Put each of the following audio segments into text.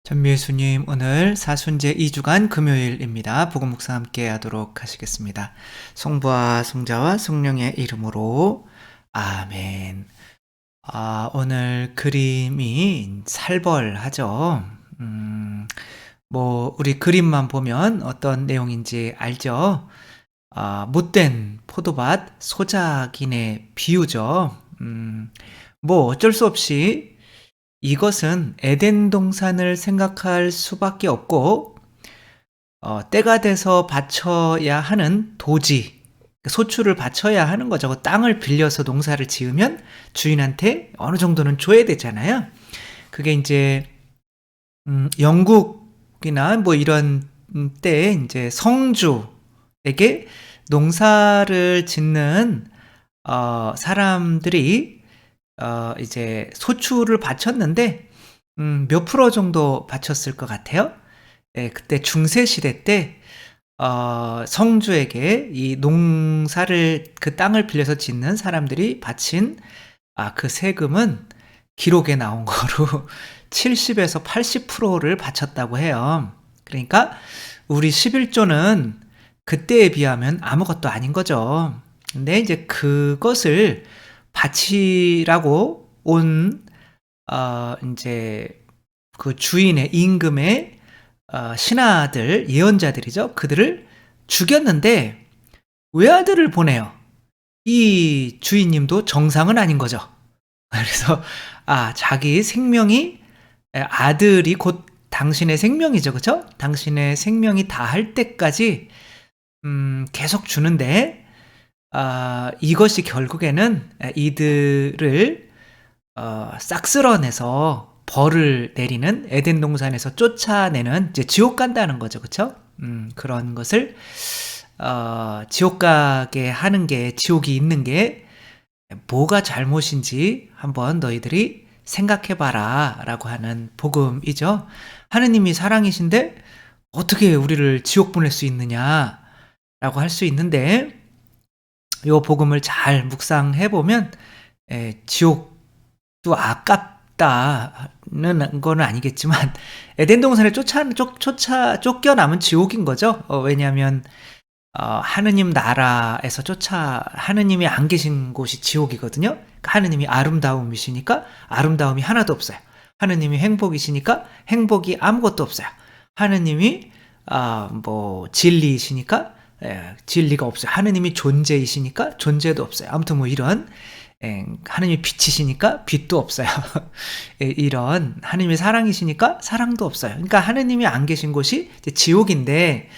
전미 예수님, 오늘 사순제 2주간 금요일입니다. 복음 묵상 함께 하도록 하시겠습니다. 성부와 성자와 성령의 이름으로 아멘. 오늘 그림이 살벌하죠. 우리 그림만 보면 어떤 내용인지 알죠? 못된 포도밭 소작인의 비유죠. 어쩔 수 없이 이것은 에덴 동산을 생각할 수밖에 없고, 때가 돼서 바쳐야 하는 도지, 소출을 바쳐야 하는 거죠. 그 땅을 빌려서 농사를 지으면 주인한테 어느 정도는 줘야 되잖아요. 그게 이제, 영국이나 이런 때에 이제 성주에게 농사를 짓는, 사람들이 이제 소출을 바쳤는데 몇 프로 정도 바쳤을 것 같아요? 예, 그때 중세 시대 때 성주에게 이 농사를 그 땅을 빌려서 짓는 사람들이 바친 그 세금은 기록에 나온 거로 70에서 80%를 바쳤다고 해요. 그러니까 우리 11조는 그때에 비하면 아무것도 아닌 거죠. 근데 이제 그것을 바치라고 온 이제 그 주인의 임금의 신하들, 예언자들이죠. 그들을 죽였는데 외아들을 보내요. 이 주인님도 정상은 아닌 거죠. 그래서 자기 생명이, 아들이 곧 당신의 생명이죠, 그렇죠? 당신의 생명이 다할 때까지 계속 주는데, 이것이 결국에는 이들을 싹 쓸어내서 벌을 내리는, 에덴 동산에서 쫓아내는, 이제 지옥 간다는 거죠, 그쵸? 그런 것을 지옥 가게 하는 게, 지옥이 있는 게 뭐가 잘못인지 한번 너희들이 생각해봐라 라고 하는 복음이죠. 하느님이 사랑이신데 어떻게 우리를 지옥 보낼 수 있느냐 라고 할 수 있는데, 요 복음을 잘 묵상해보면 지옥도 아깝다는 거는 아니겠지만 에덴 동산에 쫓겨남은 지옥인 거죠. 왜냐하면 하느님 나라에서 하느님이 안 계신 곳이 지옥이거든요. 그러니까 하느님이 아름다움이시니까 아름다움이 하나도 없어요. 하느님이 행복이시니까 행복이 아무것도 없어요. 하느님이 진리이시니까 진리가 없어요. 하느님이 존재이시니까 존재도 없어요. 아무튼 이런, 하느님이 빛이시니까 빛도 없어요. 이런, 하느님이 사랑이시니까 사랑도 없어요. 그러니까 하느님이 안 계신 곳이 이제 지옥인데,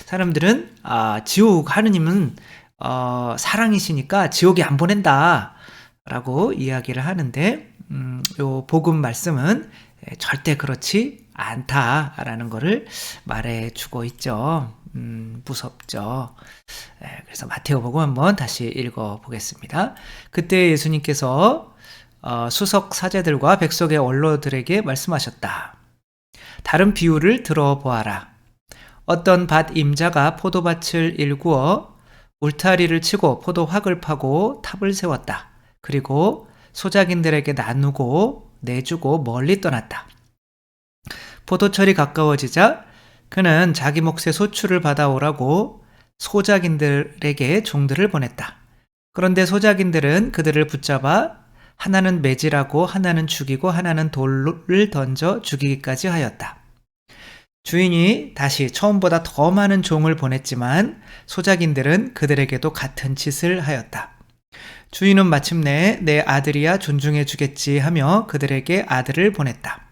사람들은 지옥, 하느님은 사랑이시니까 지옥에 안 보낸다 라고 이야기를 하는데, 요 복음 말씀은 절대 그렇지 않다라는 거를 말해주고 있죠. 무섭죠. 그래서 마태오복음 한번 다시 읽어보겠습니다. 그때 예수님께서 수석 사제들과 백석의 원로들에게 말씀하셨다. 다른 비유를 들어보아라. 어떤 밭 임자가 포도밭을 일구어 울타리를 치고 포도확을 파고 탑을 세웠다. 그리고 소작인들에게 나누고 내주고 멀리 떠났다. 포도철이 가까워지자 그는 자기 몫의 소출을 받아오라고 소작인들에게 종들을 보냈다. 그런데 소작인들은 그들을 붙잡아 하나는 매질하고 하나는 죽이고 하나는 돌을 던져 죽이기까지 하였다. 주인이 다시 처음보다 더 많은 종을 보냈지만 소작인들은 그들에게도 같은 짓을 하였다. 주인은 마침내 내 아들이야 존중해 주겠지 하며 그들에게 아들을 보냈다.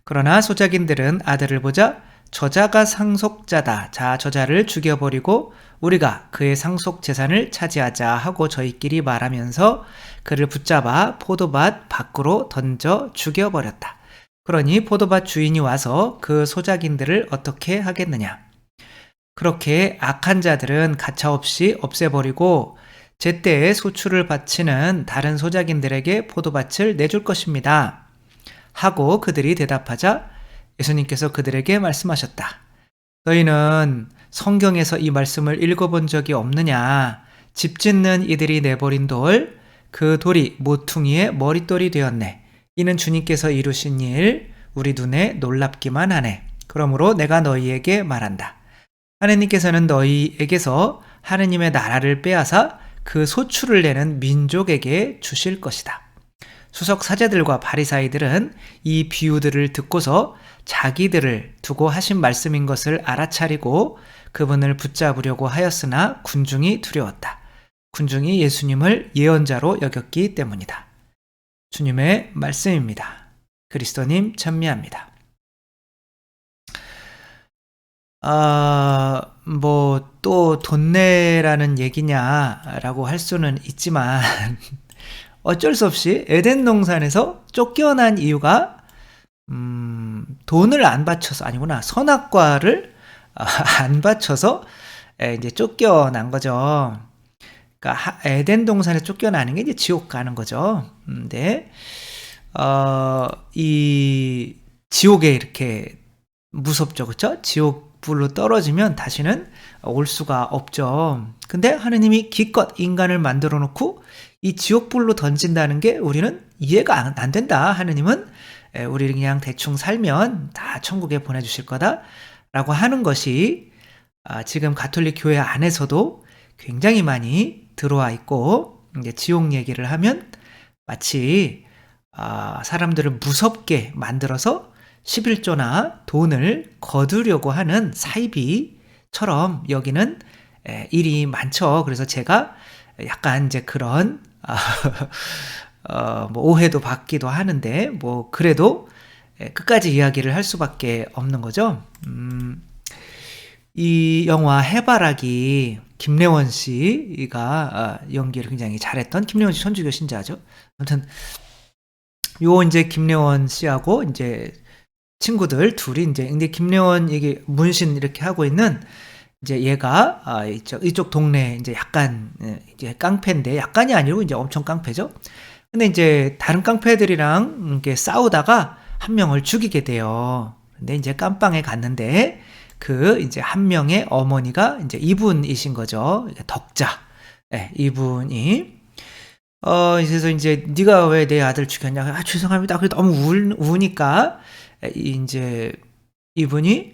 그러나 소작인들은 아들을 보자 저자가 상속자다. 자, 저자를 죽여버리고 우리가 그의 상속 재산을 차지하자 하고 저희끼리 말하면서 그를 붙잡아 포도밭 밖으로 던져 죽여버렸다. 그러니 포도밭 주인이 와서 그 소작인들을 어떻게 하겠느냐. 그렇게 악한 자들은 가차없이 없애버리고 제때에 소출을 바치는 다른 소작인들에게 포도밭을 내줄 것입니다. 하고 그들이 대답하자 예수님께서 그들에게 말씀하셨다. 너희는 성경에서 이 말씀을 읽어본 적이 없느냐? 집 짓는 이들이 내버린 돌, 그 돌이 모퉁이의 머릿돌이 되었네. 이는 주님께서 이루신 일, 우리 눈에 놀랍기만 하네. 그러므로 내가 너희에게 말한다. 하느님께서는 너희에게서 하느님의 나라를 빼앗아 그 소출을 내는 민족에게 주실 것이다. 수석 사제들과 바리사이들은 이 비유들을 듣고서 자기들을 두고 하신 말씀인 것을 알아차리고 그분을 붙잡으려고 하였으나 군중이 두려웠다. 군중이 예수님을 예언자로 여겼기 때문이다. 주님의 말씀입니다. 그리스도님 찬미합니다. 또 돈 내라는 얘기냐라고 할 수는 있지만 어쩔 수 없이 에덴 동산에서 쫓겨난 이유가 돈을 안 바쳐서 아니구나 선악과를 안 바쳐서 이제 쫓겨난 거죠. 그러니까 에덴 동산에 쫓겨나는 게 이제 지옥 가는 거죠. 근데 이 지옥에 이렇게 무섭죠, 그렇죠? 지옥 불로 떨어지면 다시는 올 수가 없죠. 근데 하느님이 기껏 인간을 만들어 놓고 이 지옥 불로 던진다는 게 우리는 이해가 안 된다. 하느님은 우리를 그냥 대충 살면 다 천국에 보내주실 거다라고 하는 것이 지금 가톨릭 교회 안에서도 굉장히 많이 들어와 있고, 이제 지옥 얘기를 하면 마치 사람들을 무섭게 만들어서 11조나 돈을 거두려고 하는 사이비처럼 여기는 일이 많죠. 그래서 제가 약간 이제 그런 뭐 오해도 받기도 하는데 뭐 그래도 끝까지 이야기를 할 수밖에 없는 거죠. 이 영화 해바라기 김래원 씨가 연기를 굉장히 잘했던, 김래원 씨 천주교 신자죠. 아무튼 요 이제 김래원 씨하고 이제 친구들 둘이 이제, 근데 김래원 이게 문신 이렇게 하고 있는 이제 얘가 이쪽 동네 이제 약간 이제 깡패인데, 약간이 아니고 이제 엄청 깡패죠. 근데 이제 다른 깡패들이랑 이렇게 싸우다가 한 명을 죽이게 돼요. 근데 이제 깜빵에 갔는데 그 이제 한 명의 어머니가 이제 이분이신 거죠. 덕자. 네, 이분이 그래서 이제 네가 왜 내 아들 죽였냐? 죄송합니다. 그래 너무 우니까 이제 이분이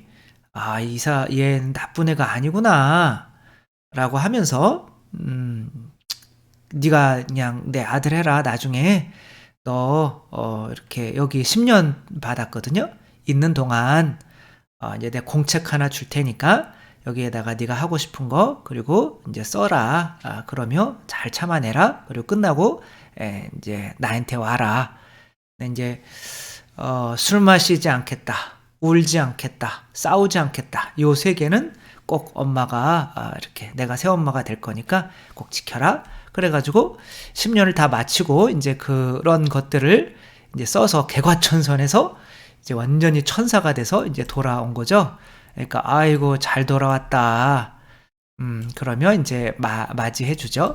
얘는 나쁜 애가 아니구나 라고 하면서 네가 그냥 내 아들 해라. 나중에 너 이렇게 여기 10년 받았거든요. 있는 동안 이제 내가 공책 하나 줄 테니까 여기에다가 네가 하고 싶은 거 그리고 이제 써라. 그러면 잘 참아내라. 그리고 끝나고 이제 나한테 와라. 이제 술 마시지 않겠다, 울지 않겠다, 싸우지 않겠다. 요 세 개는 꼭 엄마가 이렇게 내가 새엄마가 될 거니까 꼭 지켜라. 그래가지고 10년을 다 마치고 이제 그런 것들을 이제 써서 개과천선해서 이제 완전히 천사가 돼서 이제 돌아온 거죠. 그러니까 아이고 잘 돌아왔다. 그러면 이제 맞이해 주죠.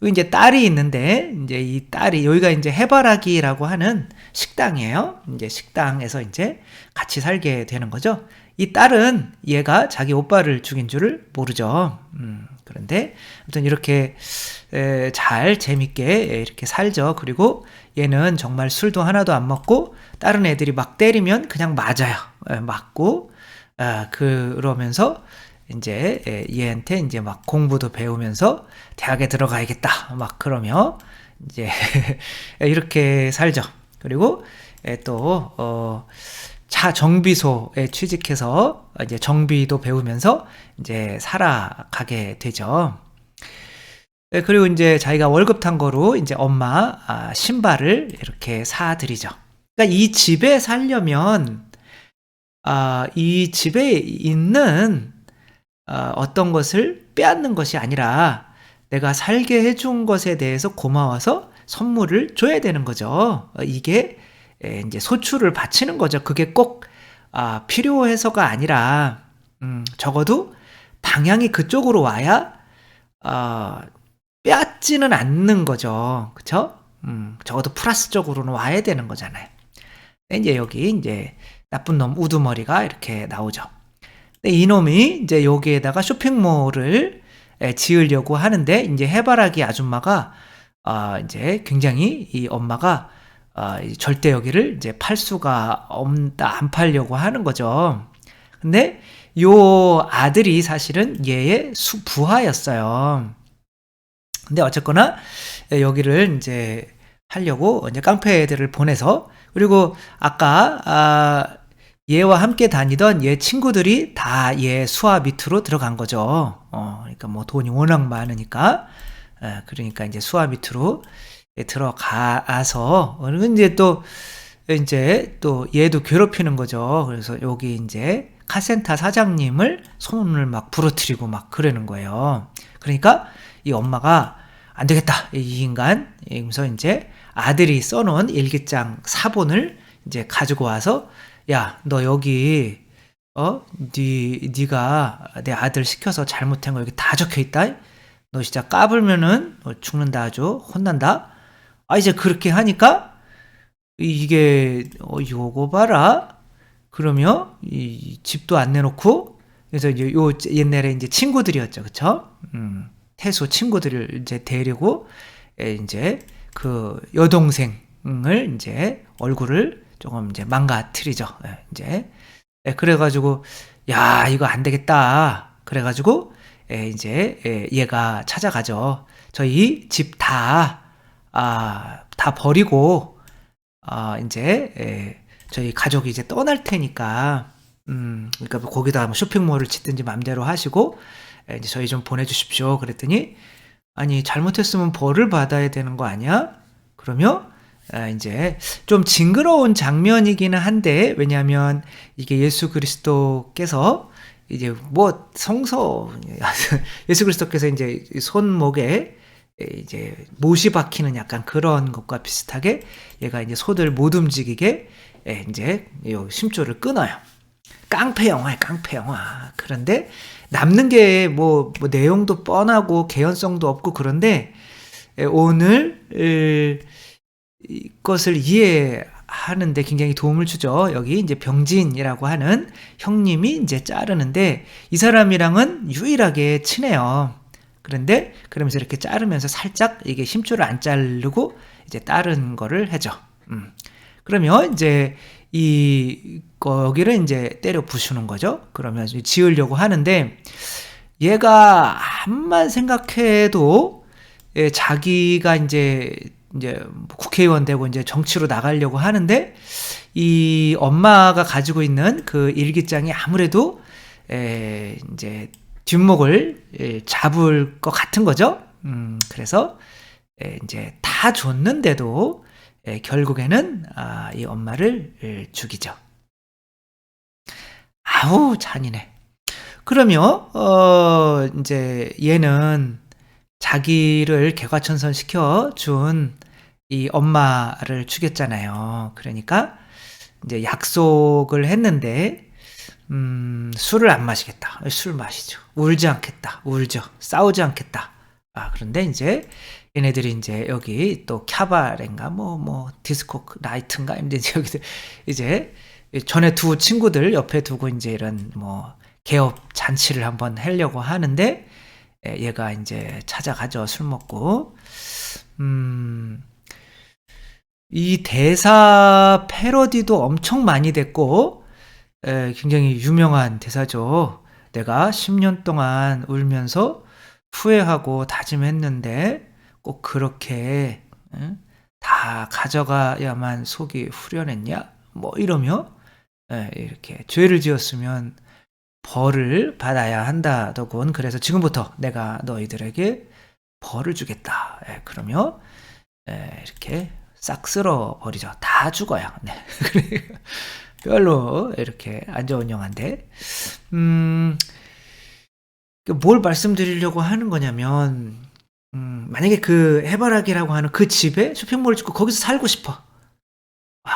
이제 딸이 있는데 이제 이 딸이 여기가 이제 해바라기라고 하는 식당이에요. 이제 식당에서 이제 같이 살게 되는 거죠. 이 딸은 얘가 자기 오빠를 죽인 줄을 모르죠. 그런데 아무튼 이렇게 잘 재밌게 이렇게 살죠. 그리고 얘는 정말 술도 하나도 안 먹고 다른 애들이 막 때리면 그냥 맞아요. 맞고 그러면서 이제 얘한테 이제 막 공부도 배우면서 대학에 들어가야겠다 막 그러며 이제 이렇게 살죠. 그리고 또 차 정비소에 취직해서 이제 정비도 배우면서 이제 살아가게 되죠. 그리고 이제 자기가 월급 탄 거로 이제 엄마 신발을 이렇게 사드리죠. 그러니까 이 집에 살려면 이 집에 있는 어떤 것을 빼앗는 것이 아니라 내가 살게 해준 것에 대해서 고마워서 선물을 줘야 되는 거죠. 이게 이제 소출을 바치는 거죠. 그게 꼭 필요해서가 아니라 적어도 방향이 그쪽으로 와야 빼앗지는 않는 거죠. 그쵸? 적어도 플러스적으로는 와야 되는 거잖아요. 이제 여기 이제 나쁜 놈 우두머리가 이렇게 나오죠. 이놈이 이제 여기에다가 쇼핑몰을 지으려고 하는데 이제 해바라기 아줌마가 이제 굉장히 이 엄마가 이 절대 여기를 이제 팔 수가 없다, 안 팔려고 하는 거죠. 근데 요 아들이 사실은 얘의 부하였어요. 근데 어쨌거나 여기를 이제 하려고 이제 깡패 애들을 보내서, 그리고 아까 얘와 함께 다니던 얘 친구들이 다 얘 수하 밑으로 들어간 거죠. 그러니까 뭐 돈이 워낙 많으니까, 그러니까 이제 수하 밑으로 들어가서, 이제 또 얘도 괴롭히는 거죠. 그래서 여기 이제 카센터 사장님을 손을 막 부러뜨리고 막 그러는 거예요. 그러니까 이 엄마가 안 되겠다, 이 인간. 이러면서 이제 아들이 써놓은 일기장 사본을 이제 가지고 와서, 야, 너 여기 네가 내 아들 시켜서 잘못한 거 여기 다 적혀 있다. 너 진짜 까불면은 너 죽는다, 아주 혼난다. 이제 그렇게 하니까 이게 요거 봐라. 그러면 이 집도 안 내놓고, 그래서 이제 요 옛날에 이제 친구들이었죠, 그쵸? 태수 친구들을 이제 데리고 이제 그 여동생을 이제 얼굴을 조금 이제 망가뜨리죠. 이제 그래가지고, 야, 이거 안 되겠다. 그래가지고 이제 얘가 찾아가죠. 저희 집 다 버리고 이제 저희 가족이 이제 떠날 테니까, 그러니까 거기다 뭐 쇼핑몰을 짓든지 맘대로 하시고 이제 저희 좀 보내주십시오. 그랬더니, 아니 잘못했으면 벌을 받아야 되는 거 아니야? 그러면 이제 좀 징그러운 장면이기는 한데, 왜냐하면 이게 예수 그리스도께서 이제 뭐 예수 그리스도께서 이제 손목에 이제 못이 박히는 약간 그런 것과 비슷하게 얘가 이제 소들 못 움직이게 이제 요 심줄을 끊어요. 깡패 영화야, 깡패 영화. 그런데 남는 게 뭐 내용도 뻔하고 개연성도 없고, 그런데 오늘 이것을 이해하는데 굉장히 도움을 주죠. 여기 이제 병진이라고 하는 형님이 이제 자르는데, 이 사람이랑은 유일하게 친해요. 그런데 그러면서 이렇게 자르면서 살짝 이게 심줄을 안 자르고 이제 다른 거를 해줘. 그러면 이제 여기를 이제 때려 부수는 거죠. 그러면 지으려고 하는데, 얘가 암만 생각해도 자기가 이제 국회의원 되고 이제 정치로 나가려고 하는데, 이 엄마가 가지고 있는 그 일기장이 아무래도 이제 뒷목을 잡을 것 같은 거죠. 그래서 이제 다 줬는데도 결국에는 이 엄마를 죽이죠. 아우, 잔인해. 그러면 이제 얘는 자기를 개과천선 시켜준 이 엄마를 죽였잖아요. 그러니까 이제 약속을 했는데, 술을 안 마시겠다. 술 마시죠. 울지 않겠다. 울죠. 싸우지 않겠다. 그런데 이제 얘네들이 이제 여기 또 캬바레인가 뭐 디스코 나이트인가 이제 전에 두 친구들 옆에 두고 이제 이런 뭐 개업 잔치를 한번 하려고 하는데, 얘가 이제 찾아가죠. 술 먹고. 이 대사 패러디도 엄청 많이 됐고, 굉장히 유명한 대사죠. 내가 10년 동안 울면서 후회하고 다짐했는데 꼭 그렇게 다 가져가야만 속이 후련했냐? 뭐 이러며 이렇게 죄를 지었으면 벌을 받아야 한다더군. 그래서 지금부터 내가 너희들에게 벌을 주겠다. 그러며 이렇게 싹 쓸어버리죠. 다 죽어요. 네. 별로 이렇게 안 좋은 영화인데, 뭘 말씀드리려고 하는 거냐면, 만약에 그 해바라기라고 하는 그 집에 쇼핑몰을 짓고 거기서 살고 싶어.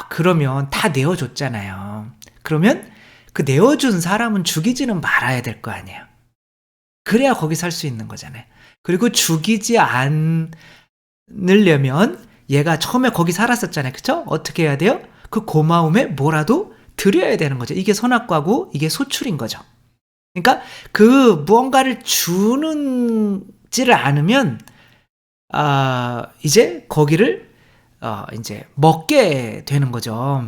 그러면 다 내어줬잖아요. 그러면 그 내어준 사람은 죽이지는 말아야 될 거 아니에요. 그래야 거기 살 수 있는 거잖아요. 그리고 죽이지 않으려면 얘가 처음에 거기 살았었잖아요. 그쵸? 어떻게 해야 돼요? 그 고마움에 뭐라도 드려야 되는 거죠. 이게 선악과고 이게 소출인 거죠. 그러니까 그 무언가를 주는지를 않으면 이제 거기를 이제 먹게 되는 거죠.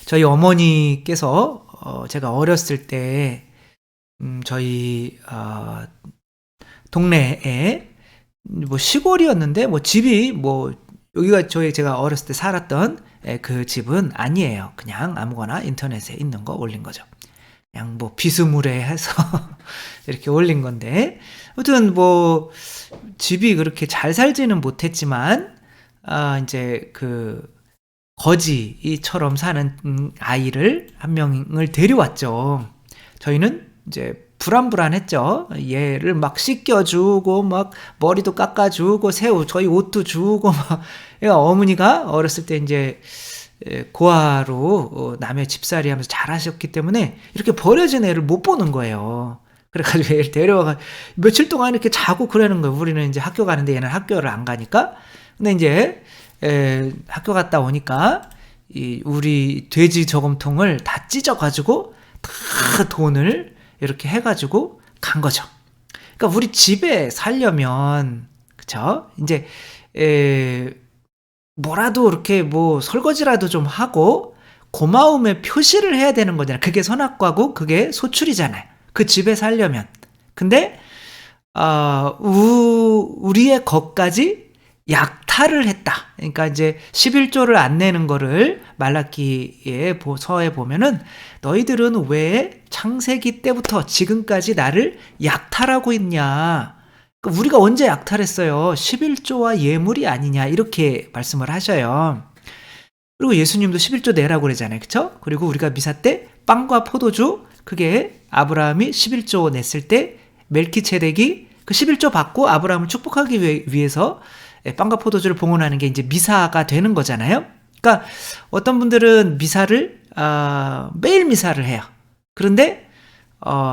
저희 어머니께서 제가 어렸을 때 저희 동네에 뭐 시골이었는데 뭐 집이 뭐 여기가 제가 어렸을 때 살았던 그 집은 아니에요. 그냥 아무거나 인터넷에 있는 거 올린 거죠. 그냥 뭐 비스무리해서 이렇게 올린 건데, 아무튼 뭐 집이 그렇게 잘 살지는 못했지만 이제 그 거지처럼 사는 아이를 한 명을 데려왔죠. 저희는 이제 불안불안했죠. 얘를 막 씻겨주고 막 머리도 깎아주고 저희 옷도 주고 막. 얘가 어머니가 어렸을 때 이제 고아로 남의 집살이 하면서 잘하셨기 때문에 이렇게 버려진 애를 못 보는 거예요. 그래가지고 애를 데려와가 며칠 동안 이렇게 자고 그러는 거예요. 우리는 이제 학교 가는데 얘는 학교를 안 가니까. 근데 이제 학교 갔다 오니까 우리 돼지 저금통을 다 찢어가지고 다 돈을 이렇게 해가지고 간 거죠. 그러니까 우리 집에 살려면, 그쵸? 이제 뭐라도 이렇게 뭐 설거지라도 좀 하고 고마움의 표시를 해야 되는 거잖아요. 그게 선악과고 그게 소출이잖아요. 그 집에 살려면. 근데 우리의 것까지 약탈을 했다. 그러니까 이제 11조를 안 내는 거를 말라기의 서에 보면은 너희들은 왜 창세기 때부터 지금까지 나를 약탈하고 있냐. 그러니까 우리가 언제 약탈했어요? 11조와 예물이 아니냐. 이렇게 말씀을 하셔요. 그리고 예수님도 11조 내라고 그러잖아요. 그쵸? 그리고 우리가 미사 때 빵과 포도주, 그게 아브라함이 11조 냈을 때 멜키ጼ덱이 그 11조 받고 아브라함을 축복하기 위해서 빵과 포도주를 봉헌하는 게 이제 미사가 되는 거잖아요. 그러니까 어떤 분들은 미사를 매일 미사를 해요. 그런데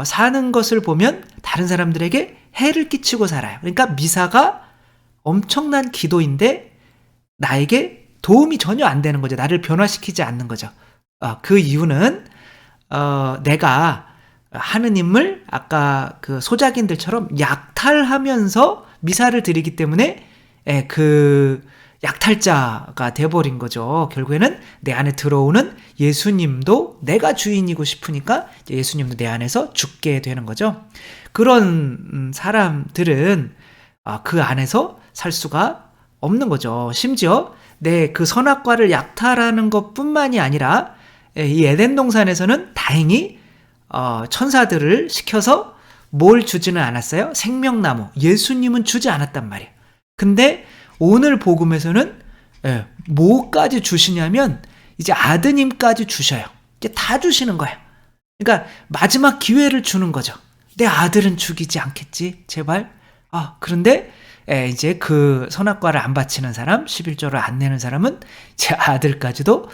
사는 것을 보면 다른 사람들에게 해를 끼치고 살아요. 그러니까 미사가 엄청난 기도인데 나에게 도움이 전혀 안 되는 거죠. 나를 변화시키지 않는 거죠. 그 이유는 내가 하느님을 아까 그 소작인들처럼 약탈하면서 미사를 드리기 때문에 그 약탈자가 돼버린 거죠. 결국에는 내 안에 들어오는 예수님도 내가 주인이고 싶으니까 예수님도 내 안에서 죽게 되는 거죠. 그런 사람들은 그 안에서 살 수가 없는 거죠. 심지어 내 그 선악과를 약탈하는 것뿐만이 아니라 이 에덴 동산에서는 다행히 천사들을 시켜서 뭘 주지는 않았어요? 생명나무, 예수님은 주지 않았단 말이에요. 근데 오늘 복음에서는 뭐까지 주시냐면 이제 아드님까지 주셔요. 이제 다 주시는 거예요. 그러니까 마지막 기회를 주는 거죠. 내 아들은 죽이지 않겠지? 제발. 그런데 이제 그 선악과를 안 바치는 사람, 11조를 안 내는 사람은 제 아들까지도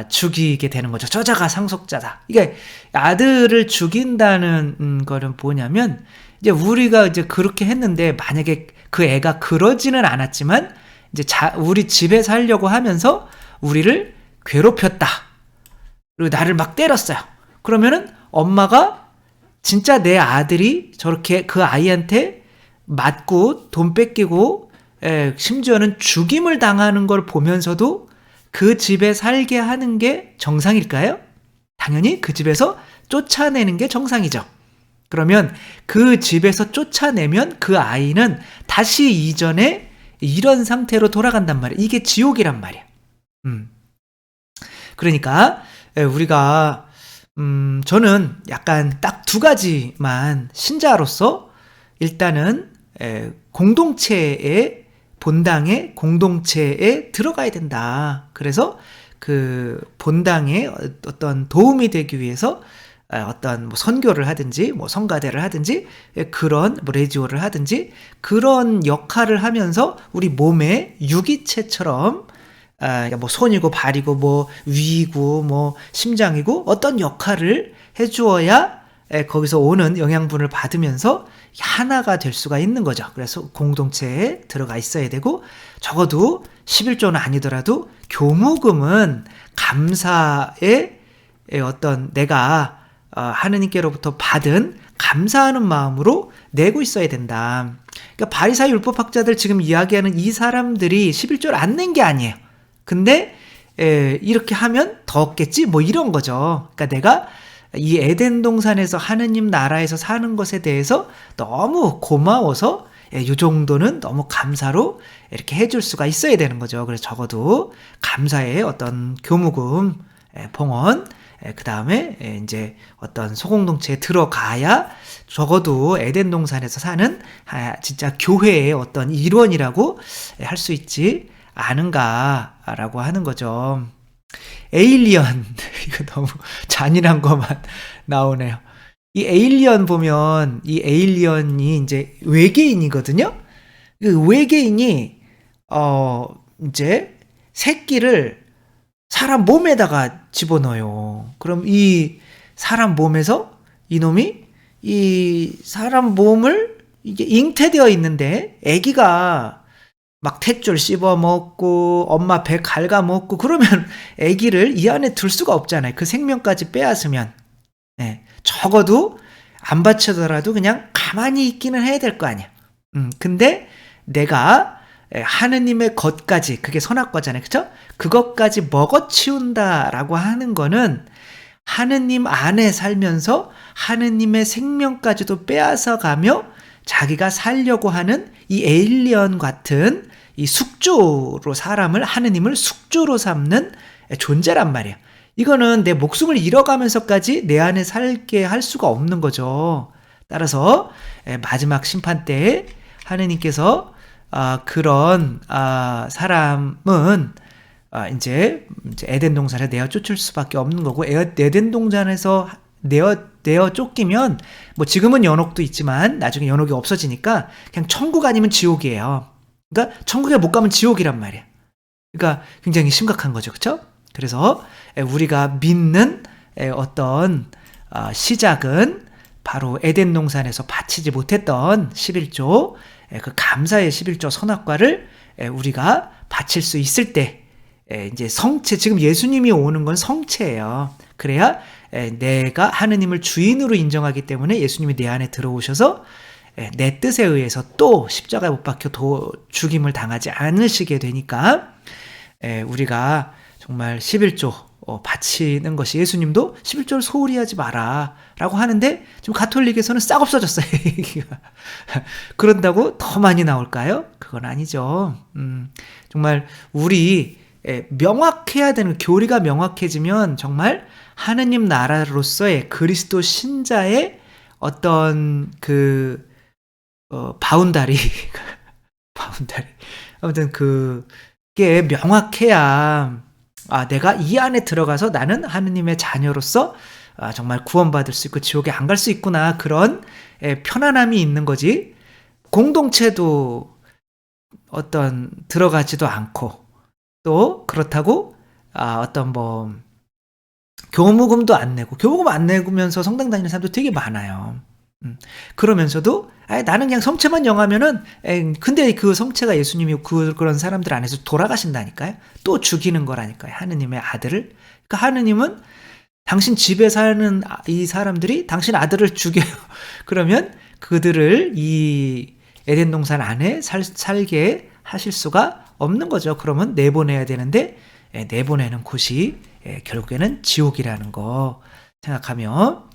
죽이게 되는 거죠. 저자가 상속자다. 이게 아들을 죽인다는 거는 뭐냐면 이제 우리가 이제 그렇게 했는데 만약에 그 애가 그러지는 않았지만 이제 우리 집에 살려고 하면서 우리를 괴롭혔다. 그리고 나를 막 때렸어요. 그러면은 엄마가 진짜 내 아들이 저렇게 그 아이한테 맞고 돈 뺏기고 심지어는 죽임을 당하는 걸 보면서도 그 집에 살게 하는 게 정상일까요? 당연히 그 집에서 쫓아내는 게 정상이죠. 그러면 그 집에서 쫓아내면 그 아이는 다시 이전에 이런 상태로 돌아간단 말이에요. 이게 지옥이란 말이에요. 그러니까 우리가 저는 약간 딱 두 가지만 신자로서 일단은 공동체의 본당의 공동체에 들어가야 된다. 그래서 그 본당에 어떤 도움이 되기 위해서 어떤 뭐 선교를 하든지 뭐 성가대를 하든지 그런 뭐 레지오를 하든지 그런 역할을 하면서 우리 몸의 유기체처럼 뭐 손이고 발이고 뭐 위이고 뭐 심장이고 어떤 역할을 해주어야 거기서 오는 영양분을 받으면서 하나가 될 수가 있는 거죠. 그래서 공동체에 들어가 있어야 되고 적어도 11조는 아니더라도 교무금은 감사의 어떤 내가 하느님께로부터 받은 감사하는 마음으로 내고 있어야 된다. 그러니까 바리사의 율법학자들 지금 이야기하는 이 사람들이 11조를 안 낸 게 아니에요. 근데 이렇게 하면 더 얻겠지? 뭐 이런 거죠. 그러니까 내가 이 에덴 동산에서 하느님 나라에서 사는 것에 대해서 너무 고마워서 이 정도는 너무 감사로 이렇게 해줄 수가 있어야 되는 거죠. 그래서 적어도 감사의 어떤 교무금, 봉헌, 그 다음에 이제 어떤 소공동체에 들어가야 적어도 에덴 동산에서 사는 진짜 교회의 어떤 일원이라고 할 수 있지 않은가라고 하는 거죠. 에일리언 이거 너무 잔인한 것만 나오네요. 이 에일리언 보면 이 에일리언이 이제 외계인이거든요. 그 외계인이 이제 새끼를 사람 몸에다가 집어넣어요. 그럼 이 사람 몸에서 이놈이 이 사람 몸을 이게 잉태되어 있는데 아기가 막 탯줄 씹어 먹고 엄마 배 갉아 먹고 그러면 아기를 이 안에 둘 수가 없잖아요. 그 생명까지 빼앗으면 적어도 안 바쳐더라도 그냥 가만히 있기는 해야 될 거 아니야. 근데 내가 하느님의 것까지 그게 선악과잖아요. 그쵸? 그것까지 먹어치운다라고 하는 거는 하느님 안에 살면서 하느님의 생명까지도 빼앗아가며 자기가 살려고 하는 이 에일리언 같은 이 숙주로 사람을 하느님을 숙주로 삼는 존재란 말이에요. 이거는 내 목숨을 잃어가면서까지 내 안에 살게 할 수가 없는 거죠. 따라서 마지막 심판 때에 하느님께서 그런 사람은 이제 에덴 동산에 내어 쫓을 수밖에 없는 거고 에덴 동산에서 내어 쫓기면 뭐 지금은 연옥도 있지만 나중에 연옥이 없어지니까 그냥 천국 아니면 지옥이에요. 그러니까 천국에 못 가면 지옥이란 말이야. 그러니까 굉장히 심각한 거죠. 그렇죠? 그래서 우리가 믿는 어떤 시작은 바로 에덴 동산에서 바치지 못했던 11조 그 감사의 11조 선악과를 우리가 바칠 수 있을 때 이제 성체, 지금 예수님이 오는 건 성체예요. 그래야 내가 하느님을 주인으로 인정하기 때문에 예수님이 내 안에 들어오셔서 내 뜻에 의해서 또 십자가에 못 박혀 죽임을 당하지 않으시게 되니까 우리가 정말 11조 바치는 것이, 예수님도 11조를 소홀히 하지 마라 라고 하는데 지금 가톨릭에서는 싹 없어졌어요. 그런다고 더 많이 나올까요? 그건 아니죠. 정말 우리 명확해야 되는, 교리가 명확해지면 정말 하느님 나라로서의 그리스도 신자의 어떤 바운다리 아무튼 그게 명확해야 내가 이 안에 들어가서 나는 하느님의 자녀로서 정말 구원받을 수 있고 지옥에 안 갈 수 있구나, 그런 편안함이 있는 거지. 공동체도 어떤 들어가지도 않고 또 그렇다고 어떤 뭐 교무금도 안 내고, 교무금 안 내면서 성당 다니는 사람도 되게 많아요. 그러면서도 나는 그냥 성체만 영하면은 근데 그 성체가 예수님이 그런 사람들 안에서 돌아가신다니까요. 또 죽이는 거라니까요. 하느님의 아들을. 그러니까 하느님은 당신 집에 사는 이 사람들이 당신 아들을 죽여요. 그러면 그들을 이 에덴 동산 안에 살게 하실 수가 없는 거죠. 그러면 내보내야 되는데 내보내는 곳이 결국에는 지옥이라는 거 생각하며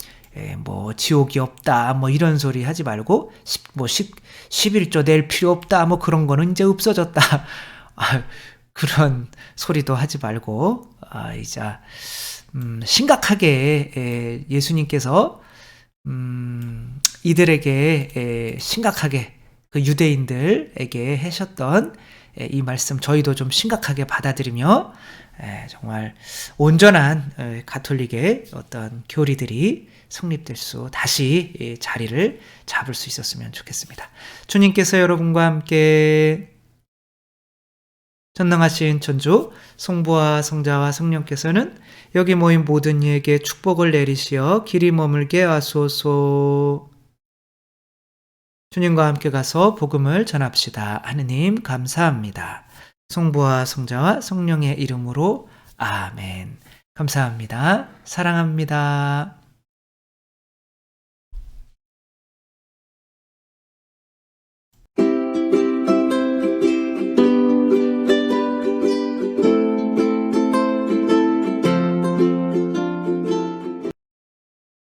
뭐 지옥이 없다 뭐 이런 소리 하지 말고 11조 낼 필요 없다 뭐 그런 거는 이제 없어졌다 그런 소리도 하지 말고 이제 심각하게 예수님께서 이들에게 심각하게 그 유대인들에게 하셨던 이 말씀 저희도 좀 심각하게 받아들이며 정말 온전한 가톨릭의 어떤 교리들이 성립될 수, 다시 자리를 잡을 수 있었으면 좋겠습니다. 주님께서 여러분과 함께 전능하신 천주 성부와 성자와 성령께서는 여기 모인 모든 이에게 축복을 내리시어 길이 머물게 하소서. 주님과 함께 가서 복음을 전합시다. 하느님 감사합니다. 성부와 성자와 성령의 이름으로 아멘. 감사합니다. 사랑합니다.